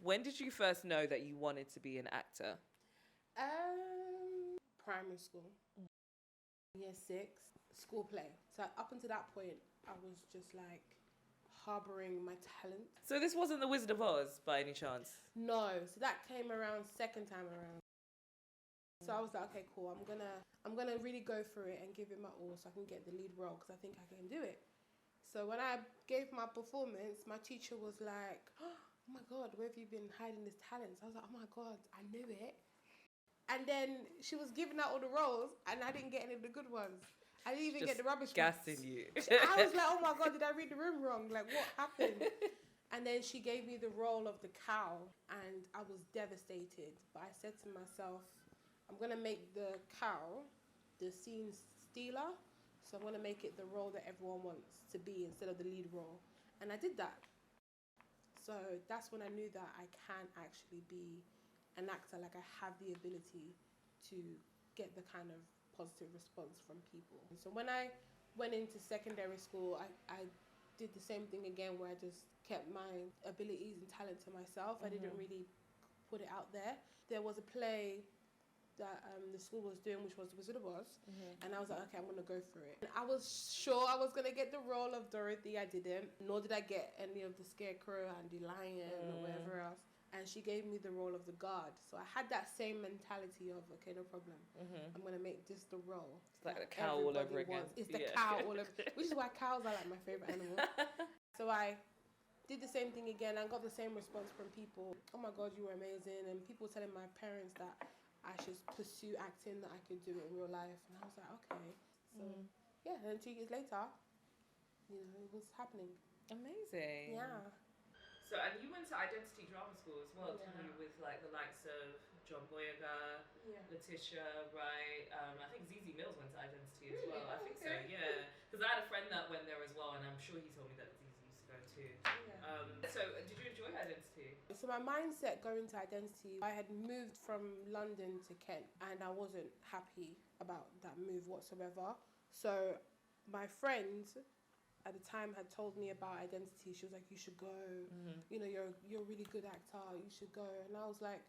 When did you first know that you wanted to be an actor? Primary school. Year 6, school play. So up until that point, I was just like harboring my talent. So this wasn't The Wizard of Oz by any chance? No, so that came around second time around. So I was like, okay, cool. I'm gonna really go for it and give it my all so I can get the lead role because I think I can do it. So when I gave my performance, my teacher was like, "Oh my God, where have you been hiding this talent?" So I was like, "Oh my God, I knew it." And then she was giving out all the roles, and I didn't get any of the good ones. I didn't even get the rubbish gassing ones. you. I was like, "Oh my God, did I read the room wrong? Like, what happened?" And then she gave me the role of the cow, and I was devastated. But I said to myself, I'm going to make the cow the scene stealer. So I'm going to make it the role that everyone wants to be instead of the lead role. And I did that. So that's when I knew that I can actually be an actor. Like, I have the ability to get the kind of positive response from people. And so when I went into secondary school, I did the same thing again where I just kept my abilities and talent to myself. I didn't really put it out there. There was a play that the school was doing, which was The Wizard of Oz, and I was like, okay, I'm gonna go for it. And I was sure I was gonna get the role of Dorothy. I didn't, nor did I get any of the Scarecrow and the Lion or whatever else. And she gave me the role of the guard. So I had that same mentality of, okay, no problem. I'm gonna make this the role. It's like the cow all over again. It's the cow all over, which is why cows are like my favorite animal. So I did the same thing again and got the same response from people. Oh my God, you were amazing. And people telling my parents that I should pursue acting, that I could do it in real life. And I was like, okay. So, yeah, and then 2 years later, you know, it was happening. Amazing. Yeah. So, and you went to Identity Drama School as well, didn't you, with like the likes of John Boyega, Letitia, right? I think ZZ Mills went to Identity as well. I think so, yeah. Because I had a friend that went there as well, and I'm sure he told me that ZZ used to go too. So, did you enjoy Identity? So my mindset going to Identity, I had moved from London to Kent, and I wasn't happy about that move whatsoever. So my friend at the time had told me about Identity. She was like, you should go. You know, you're a really good actor. You should go. And I was like,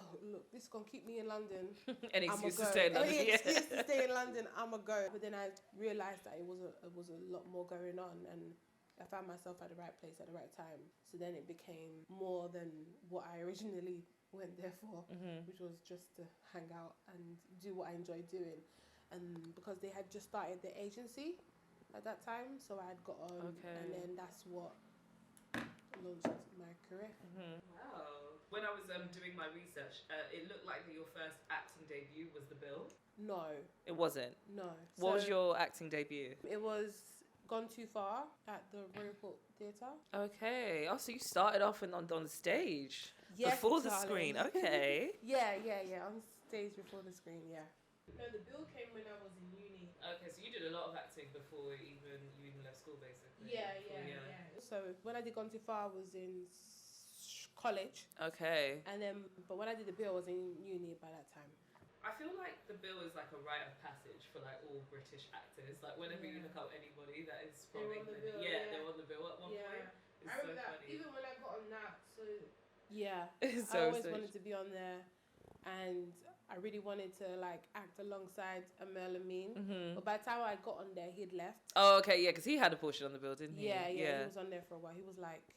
oh, look, this is going to keep me in London. An excuse to stay in London. Any excuse to stay in London, I'm going to go. But then I realised that it was a lot more going on, and I found myself at the right place at the right time. So then it became more than what I originally went there for, which was just to hang out and do what I enjoyed doing. And because they had just started the agency at that time, so I had got on, and then that's what launched my career. Wow. When I was doing my research, it looked like that your first acting debut was The Bill. No. It wasn't? No. What was your acting debut? It was Gone Too Far at the Royal Court Theatre. Okay. Oh, so you started off on the stage? Yes, before the screen. Okay. Yeah. On stage before the screen, yeah. No, The Bill came when I was in uni. Okay, so you did a lot of acting before you even left school, basically. Yeah. So when I did Gone Too Far, I was in college. Okay. And then, but when I did The Bill, I was in uni by that time. I feel like The Bill is like a rite of passage for like all British actors. Like whenever you look up anybody that is from England, they're on The Bill at one point. It's I remember so that funny. Even when I got on that, so yeah, so I always wanted to be on there, and I really wanted to like act alongside Amel Amin. But by the time I got on there, he'd left. Oh, okay, yeah, because he had a portion on The Bill, didn't he? Yeah, he was on there for a while. He was like,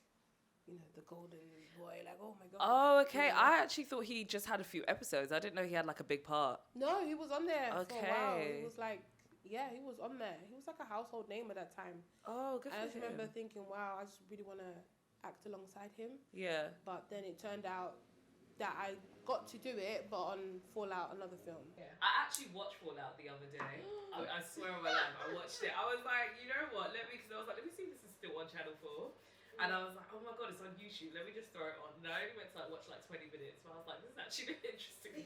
you know, the golden boy, like, oh my God. Oh, okay. You know? I actually thought he just had a few episodes. I didn't know he had like a big part. No, he was on there for a while. He was like, yeah, he was on there. He was like a household name at that time. Oh, good for him. I just remember thinking, wow, I just really want to act alongside him. Yeah. But then it turned out that I got to do it, but on Fallout, another film. Yeah. I actually watched Fallout the other day. I swear on my life, I watched it. I was like, you know what? Because I was like, let me see if this is still on Channel 4. And I was like, oh my God, it's on YouTube. Let me just throw it on. And I only went to like watch like 20 minutes. But I was like, this is actually really interesting.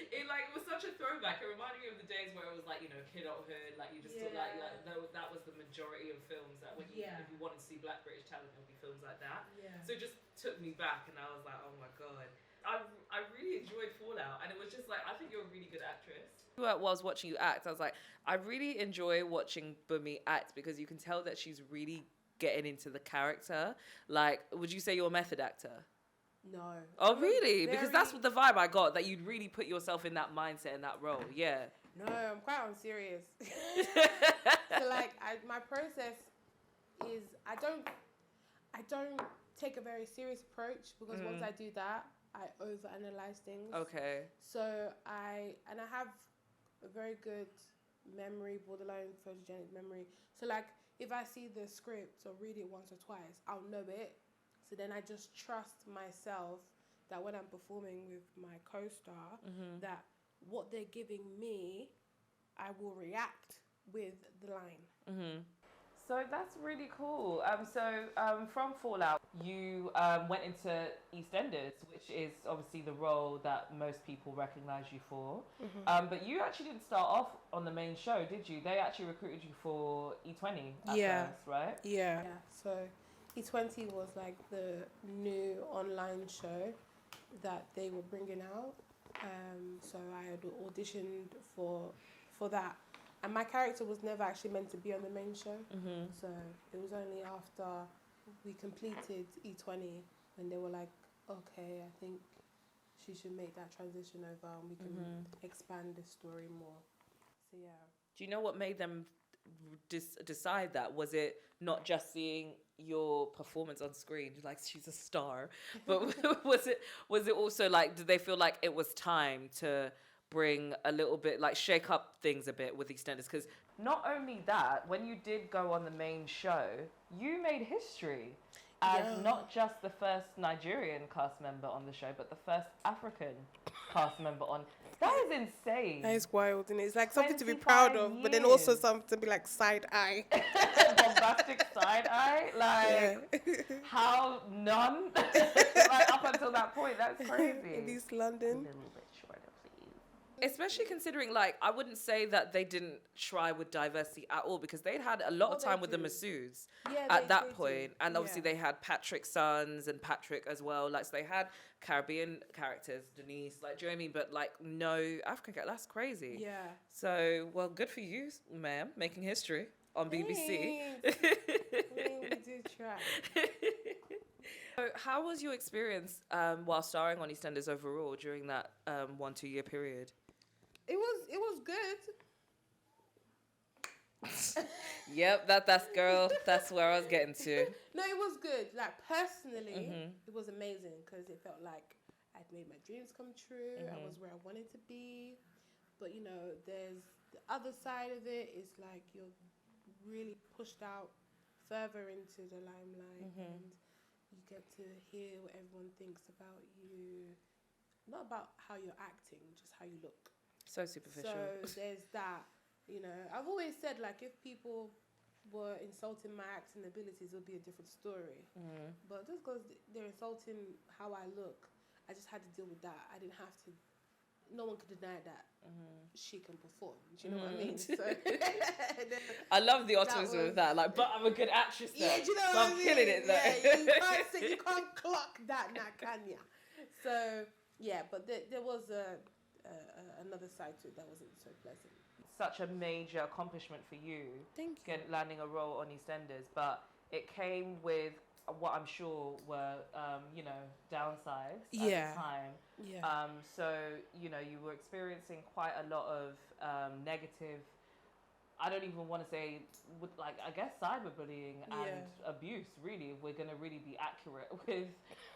It was such a throwback. It reminded me of the days where it was like, you know, kidulthood. Like you just thought like that was the majority of films that when you if you wanted to see Black British talent, it would be films like that. Yeah. So it just took me back, and I was like, oh my God. I really enjoyed Fallout, and it was just like, I think you're a really good actress. While I was watching you act, I was like, I really enjoy watching Bunmi act because you can tell that she's really getting into the character? Like, would you say you're a method actor? No. Oh, really? Because that's what the vibe I got, that you'd really put yourself in that mindset, in that role. Yeah. No, I'm quite unserious. So like, my process is I don't take a very serious approach, because once I do that, I overanalyze things. Okay. So I have a very good memory, borderline photogenic memory. So like, if I see the script or read it once or twice, I'll know it. So then I just trust myself that when I'm performing with my co-star, that what they're giving me, I will react with the line. So that's really cool. From Fallout, you went into EastEnders, which is obviously the role that most people recognize you for. But you actually didn't start off on the main show, did you? They actually recruited you for E20 at first, right? Yeah. So E20 was like the new online show that they were bringing out. So I had auditioned for that. And my character was never actually meant to be on the main show. So it was only after we completed E20 and they were like, okay, I think she should make that transition over and we can expand the story more. So yeah. Do you know what made them decide that? Was it not just seeing your performance on screen, like she's a star, but was it also like, did they feel like it was time to bring a little bit, like shake up things a bit with EastEnders? Because not only that, when you did go on the main show, you made history as not just the first Nigerian cast member on the show, but the first African cast member on. That is insane. That is wild, and it's like something to be proud of, but then also something to be like side eye. Bombastic side eye, like how none, like up until that point, that's crazy. In East London. A little bit shorter, please. Especially considering, like, I wouldn't say that they didn't try with diversity at all, because they'd had a lot of time with the Masouds at that point, and obviously they had Patrick's sons and Patrick as well. Like, so they had Caribbean characters, Denise, like, do you know what I mean? But like, no African character. That's crazy. Yeah. So, well, good for you, ma'am, making history on BBC. We did try. So how was your experience while starring on EastEnders overall during that 1-2 year period? It was good. Yep, that's girl. That's where I was getting to. No, it was good. Like, personally, it was amazing because it felt like I'd made my dreams come true. I was where I wanted to be. But, you know, there's the other side of it is like you're really pushed out further into the limelight and you get to hear what everyone thinks about you. Not about how you're acting, just how you look. So superficial. So there's that. You know, I've always said, like, if people were insulting my acting abilities, it would be a different story. But just because they're insulting how I look, I just had to deal with that. I didn't have to. No one could deny that she can perform. Do you know what I mean? So, I love the optimism of that. Like, but I'm a good actress. Yeah, do you know so what I mean? I'm killing it. Yeah, you can't clock that now, can you? So yeah, but there was another side to it that wasn't so pleasant. Such a major accomplishment for you. Thank you. Landing a role on EastEnders, but it came with what I'm sure were, downsides at the time. Yeah. So, you know, you were experiencing quite a lot of negative, I don't even want to say, I guess cyberbullying and abuse, really, if we're going to really be accurate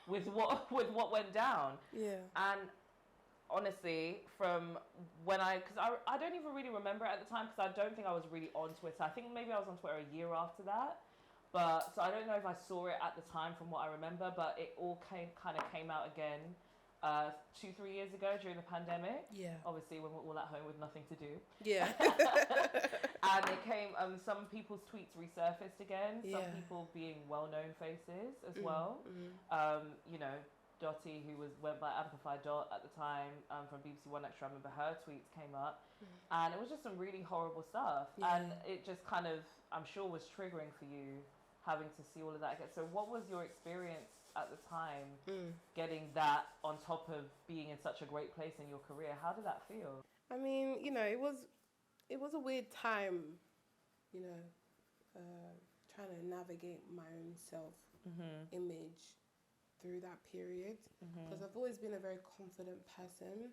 with what went down. Yeah. And honestly, from when because I don't even really remember it at the time, because I don't think I was really on Twitter. I think maybe I was on Twitter a year after that. But so I don't know if I saw it at the time from what I remember, but it all kind of came out again 2-3 years ago during the pandemic. Yeah. Obviously, when we're all at home with nothing to do. Yeah. And it came, some people's tweets resurfaced again. Yeah. Some people being well-known faces as well. You know, Dottie, who went by Amplify Dot at the time, from BBC One Extra, I remember her tweets came up, and it was just some really horrible stuff, and it just kind of, I'm sure, was triggering for you, having to see all of that again. So what was your experience at the time, getting that on top of being in such a great place in your career? How did that feel? I mean, you know, it was a weird time, you know, trying to navigate my own self-image through that period. Because I've always been a very confident person.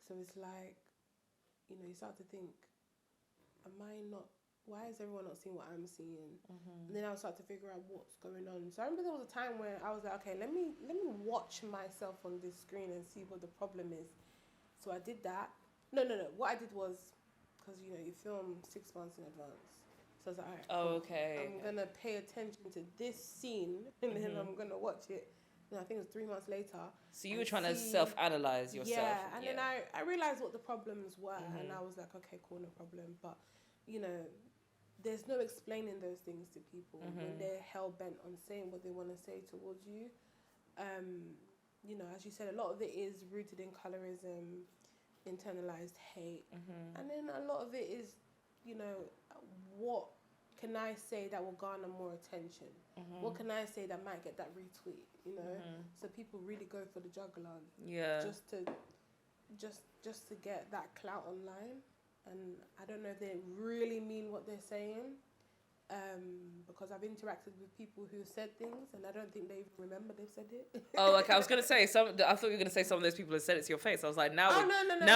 So it's like, you know, you start to think, why is everyone not seeing what I'm seeing? And then I'll start to figure out what's going on. So I remember there was a time where I was like, okay, let me watch myself on this screen and see what the problem is. So I did that. No. What I did was, because, you know, you film 6 months in advance. So I was like, all right, cool. Okay. I'm going to pay attention to this scene and then I'm going to watch it. And I think it was 3 months later. So you were trying to self-analyze yourself. Yeah, and then I realised what the problems were and I was like, okay, cool, no problem. But, you know, there's no explaining those things to people when they're hell-bent on saying what they want to say towards you. You know, as you said, a lot of it is rooted in colorism, internalized hate. And then a lot of it is, you know, what can I say that will garner more attention? What can I say that might get that retweet, you know? So people really go for the jugular. Yeah. Just to get that clout online. And I don't know if they really mean what they're saying. Because I've interacted with people who said things and I don't think they even remember they've said it. Oh, okay. I was going to say, I thought you were going to say some of those people have said it to your face. I was like, now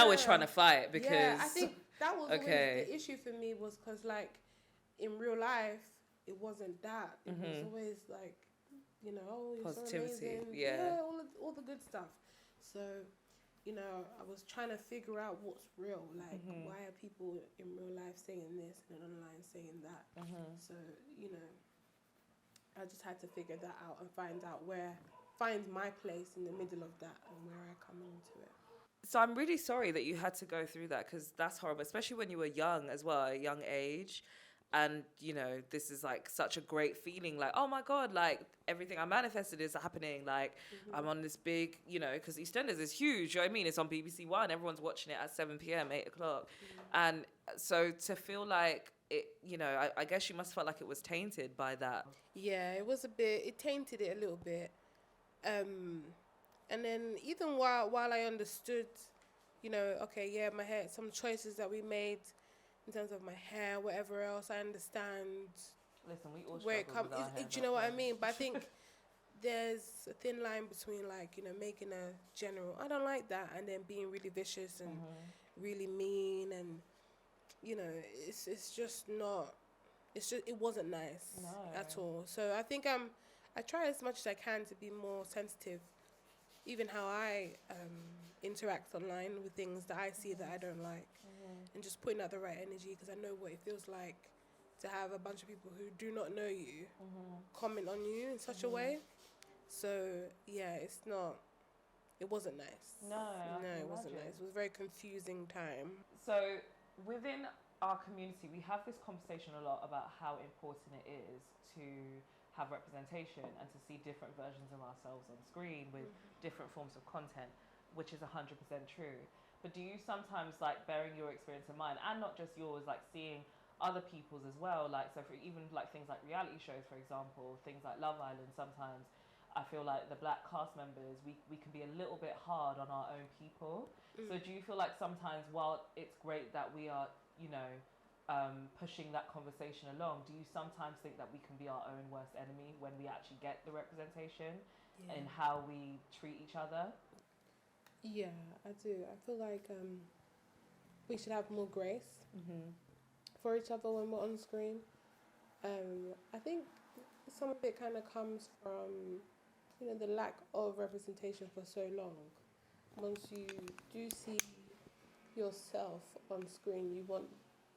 we're trying to fight because... Yeah, I think that was always the issue for me was because, like, in real life, it wasn't that. It was always, like, you know, oh, you're positivity, so amazing. Yeah, all the good stuff. So... You know, I was trying to figure out what's real. Like, why are people in real life saying this and online saying that? So, you know, I just had to figure that out and find my place in the middle of that and where I come into it. So I'm really sorry that you had to go through that because that's horrible, especially when you were young as well, a young age. And, you know, this is like such a great feeling, like, oh my God, like everything I manifested is happening. Like I'm on this big, you know, because EastEnders is huge. You know what I mean? It's on BBC One. Everyone's watching it at 7 p.m, 8 o'clock. And so to feel like it, you know, I guess you must feel like it was tainted by that. Yeah, it tainted it a little bit. And then even while I understood, you know, okay, yeah, my hair, some choices that we made in terms of my hair, whatever else, I understand. Listen, we all where it comes. Do you know what I mean? But I think there's a thin line between, like, you know, making a general, I don't like that, and then being really vicious and really mean, and, you know, it's just not. It wasn't nice at all. So I think I try as much as I can to be more sensitive, even how I interact online with things that I see that I don't like. And just putting out the right energy, because I know what it feels like to have a bunch of people who do not know you comment on you in such a way. So yeah, it wasn't nice. No, it wasn't nice. It was a very confusing time. So within our community, we have this conversation a lot about how important it is to have representation and to see different versions of ourselves on screen with different forms of content, which is 100% true. But do you sometimes, like, bearing your experience in mind, and not just yours, like seeing other people's as well, like, so for even like things like reality shows, for example, things like Love Island, sometimes I feel like the black cast members, we can be a little bit hard on our own people. So do you feel like sometimes, while it's great that we are, you know, pushing that conversation along, do you sometimes think that we can be our own worst enemy when we actually get the representation in how we treat each other? Yeah, I do. I feel like we should have more grace for each other when we're on screen. I think some of it kind of comes from, you know, the lack of representation for so long. Once you do see yourself on screen, you want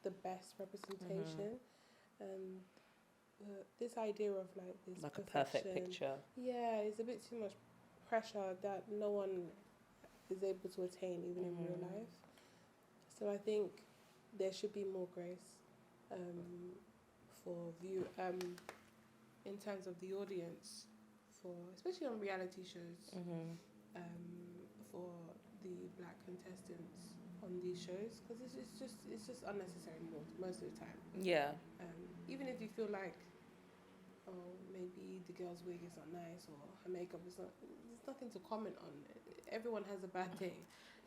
the best representation. And this idea of, like, this like a perfect picture. Yeah, it's a bit too much pressure that no one is able to attain even in real life. So I think there should be more grace for in terms of the audience, for especially on reality shows, for the black contestants on these shows, because it's just unnecessary most of the time. Yeah. Even if you feel like, oh, maybe the girl's wig is not nice or her makeup is not, there's nothing to comment on. Everyone has a bad day.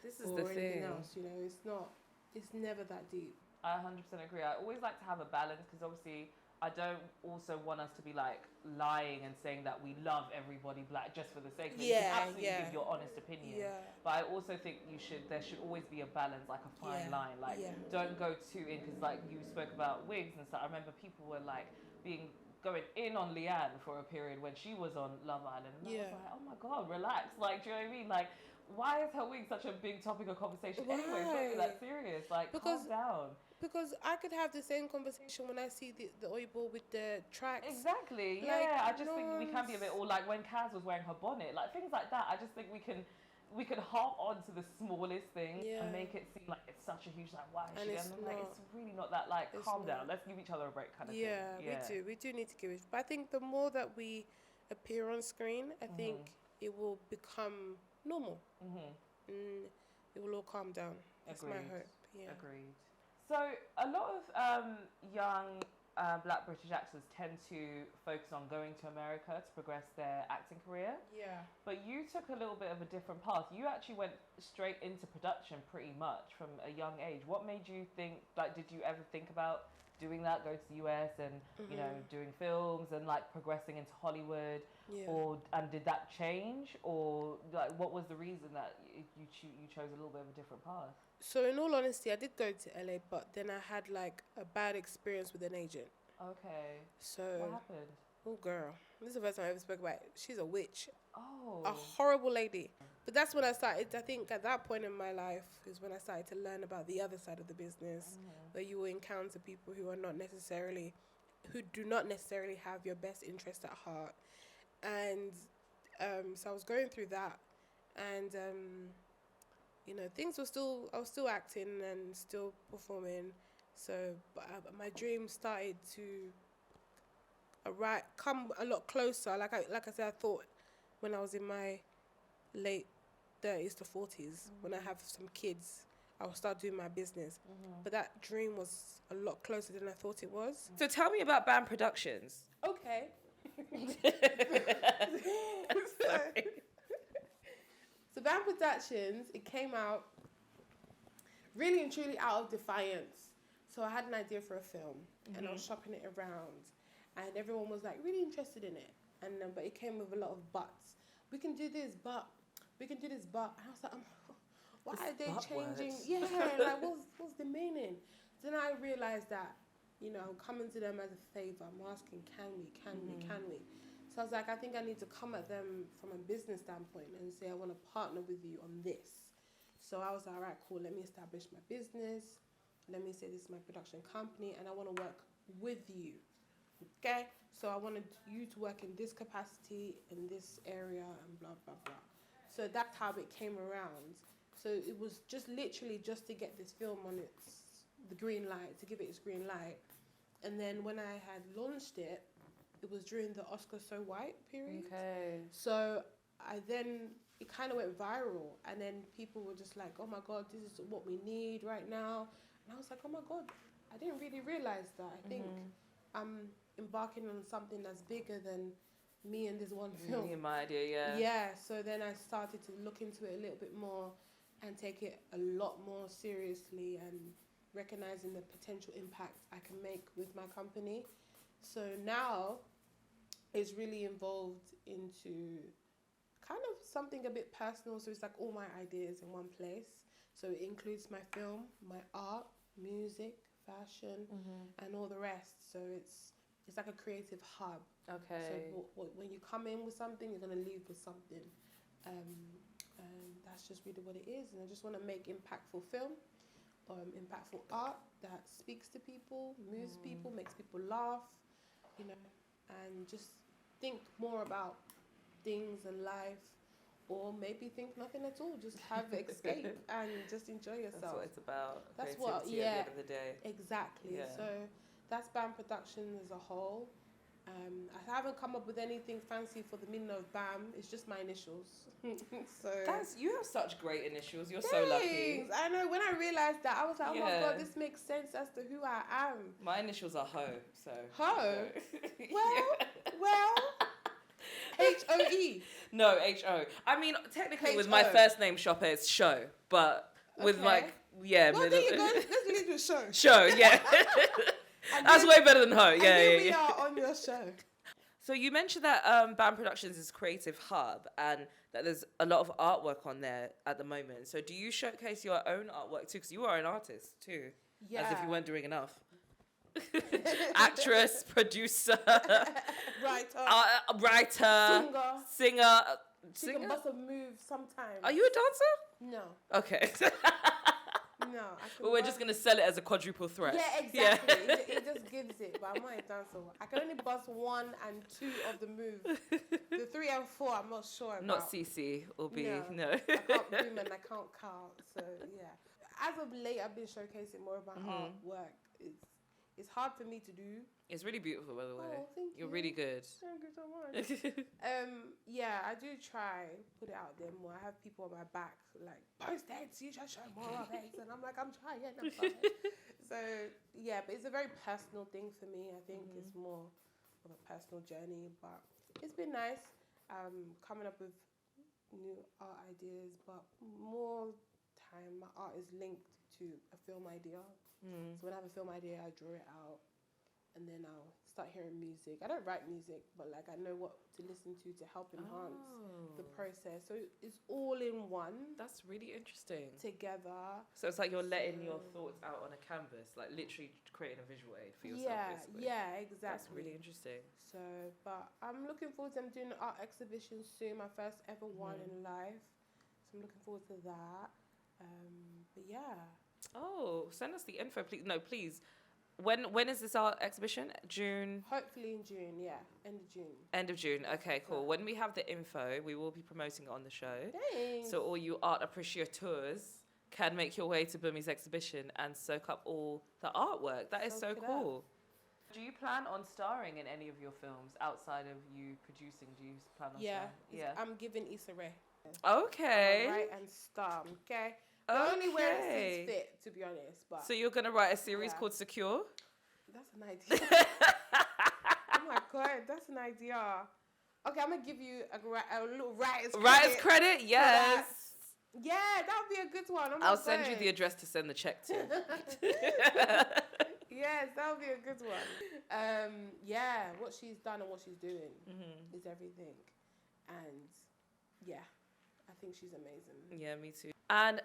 This is the thing. Else, you know, it's never that deep. I 100% agree. I always like to have a balance, because obviously I don't also want us to be like lying and saying that we love everybody black just for the sake of it. You can absolutely give your honest opinion. Yeah. But I also think there should always be a balance, like a fine line. Like, don't go too in, because like you spoke about wigs and stuff. I remember people were like going in on Leanne for a period when she was on Love Island. And I was like, oh my God, relax. Like, do you know what I mean? Like, why is her wig such a big topic of conversation anyway? It's not really that serious. Like, calm down. Because I could have the same conversation when I see the oil with the tracks. Exactly, like, yeah. I just think we can be a bit, or like when Kaz was wearing her bonnet, like things like that. I just think we can harp on to the smallest thing and make it seem like it's such a huge, like, why is she? And I'm like, it's really not that, like, calm down. Let's give each other a break kind of thing. Yeah, we do need to give it. But I think the more that we appear on screen, I think it will become normal. And it will all calm down. That's my hope. Yeah. Agreed. So a lot of young black British actors tend to focus on going to America to progress their acting career. Yeah. But you took a little bit of a different path. You actually went straight into production pretty much from a young age. What made you think, like, did you ever think about doing that, go to the US and, you know, doing films and like progressing into Hollywood? Yeah. And did that change? Or like, what was the reason that you chose a little bit of a different path? So in all honesty, I did go to LA, but then I had like a bad experience with an agent. Okay. So what happened? Oh girl, this is the first time I ever spoke about it. She's a witch. Oh. A horrible lady. But that's when I started, I think at that point in my life is when I started to learn about the other side of the business, where you will encounter people who do not necessarily have your best interest at heart. And so I was going through that, and you know, I was still acting and still performing. So, but my dream started to come a lot closer. Like I said, I thought when I was in my late 30s to 40s, when I have some kids, I will start doing my business. But that dream was a lot closer than I thought it was. So tell me about BAM Productions. Okay. So BAM Productions, it came out really and truly out of defiance. So I had an idea for a film, and I was shopping it around, and everyone was like really interested in it, and but it came with a lot of buts. We can do this, but and I was like, why are they changing? Words. Yeah, like what's the meaning? Then I realized that, you know, I'm coming to them as a favor. I'm asking, can we? So I was like, I think I need to come at them from a business standpoint and say, I want to partner with you on this. So I was like, all right, cool. Let me establish my business. Let me say this is my production company, and I want to work with you. Okay? So I wanted you to work in this capacity, in this area, and blah, blah, blah. So that's how it came around. So it was just literally just to get this film on the green light, to give it its green light. And then when I had launched it, it was during the Oscar So White period. Okay. So it kind of went viral, and then people were just like, oh my God, this is what we need right now. And I was like, oh my God, I didn't really realize that. I think I'm embarking on something that's bigger than me and this one film. Me and my idea, yeah. Yeah, so then I started to look into it a little bit more and take it a lot more seriously, and recognizing the potential impact I can make with my company. So now it's really involved into kind of something a bit personal. So it's like all my ideas in one place. So it includes my film, my art, music, fashion, and all the rest. So it's like a creative hub. Okay. So when you come in with something, you're going to leave with something. And that's just really what it is. And I just want to make impactful film, impactful art that speaks to people, moves people, makes people laugh, you know, and just think more about things and life, or maybe think nothing at all. Just have escape and just enjoy yourself. That's what it's about. That's creativity at the end of the day. Exactly. Yeah. So that's BAM Productions as a whole. I haven't come up with anything fancy for the meaning of BAM. It's just my initials. So you have such great initials. You're so lucky. I know. When I realised that, I was like, oh my God, this makes sense as to who I am. My initials are Ho. So Ho. Well. H-O-E. No, H-O. I mean, technically H-O. With my first name Shopper, it's Show, but with Well, there you go. Let's leave with Show. Show, yeah. That's way better than her. Yeah, and we are on your show. So you mentioned that Band Productions is creative hub and that there's a lot of artwork on there at the moment. So do you showcase your own artwork too? Because you are an artist too. Yeah. As if you weren't doing enough. Actress, producer, writer, singer. She can bust a move sometimes. Are you a dancer? No. Okay. No. Well, we're just going to sell it as a quadruple threat. Yeah, exactly. Yeah. It just gives it, but I'm not a dancer. I can only bust 1 and 2 of the moves. The 3 and 4, I'm not sure about. Not CC or B, no. I can't boom and I can't count, so yeah. As of late, I've been showcasing more of my artwork. It's hard for me to do. It's really beautiful, by the way. Oh, thank you. You're really good. Thank you so much. Yeah, I do try put it out there more. I have people on my back like, post it, you just show more of it. And I'm like, I'm trying. So, yeah, but it's a very personal thing for me. I think it's more of a personal journey, but it's been nice coming up with new art ideas, but more time my art is linked to a film idea. So when I have a film idea, I draw it out and then I'll start hearing music. I don't write music, but like I know what to listen to help enhance the process. So it's all in one. That's really interesting. Together. So it's like you're letting your thoughts out on a canvas, like literally creating a visual aid for yourself. Yeah, exactly. That's really interesting. So, but I'm looking forward to doing an art exhibition soon, my first ever one in life. So I'm looking forward to that. But yeah. Oh, send us the info, please. No, please. When is this art exhibition? June? Hopefully in June, yeah. End of June. End of June. Okay, cool. When we have the info, we will be promoting it on the show. Thanks. So all you art appreciateurs can make your way to Bunmi's exhibition and soak up all the artwork. That is so cool. Do you plan on starring in any of your films outside of you producing? Do you plan on starring? Yeah. I'm giving Issa Rae. Okay. Write and star, okay? Only where it seems fit, to be honest. But so you're gonna write a series called Secure? That's an idea. Oh my god, that's an idea. Okay, I'm gonna give you a little writer's credit. Writer's credit, yes. Yeah, that would be a good one. I'll send you the address to send the check to. Yes, that would be a good one. Yeah, what she's done and what she's doing is everything, and yeah, I think she's amazing. Yeah, me too. And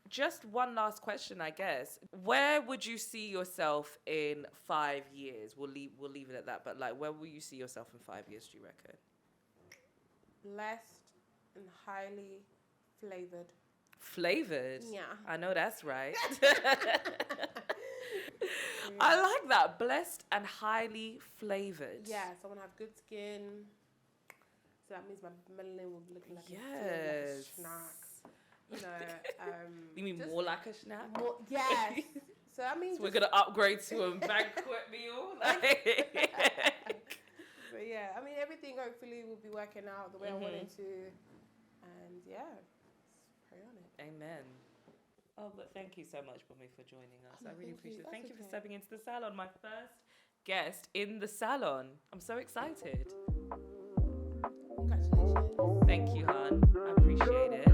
just one last question, I guess. Where would you see yourself in 5 years? We'll leave it at that. But like, where will you see yourself in 5 years? Do you reckon? Blessed and highly flavored. Flavored? Yeah. I know that's right. I like that. Blessed and highly flavored. Yeah, so I want to have good skin. So that means my melanin will be looking like a snack. You know, you mean more like a snack? More, yes. So I mean, so we're gonna upgrade to a banquet meal. So yeah, I mean, everything hopefully will be working out the way I want it to, and yeah, let's pray on it. Amen. Oh, but thank you so much, Bunmi, for joining us. I really appreciate it. Thank you for okay. stepping into the salon. My first guest in the salon. I'm so excited. Congratulations. Thank you, hon. I appreciate it.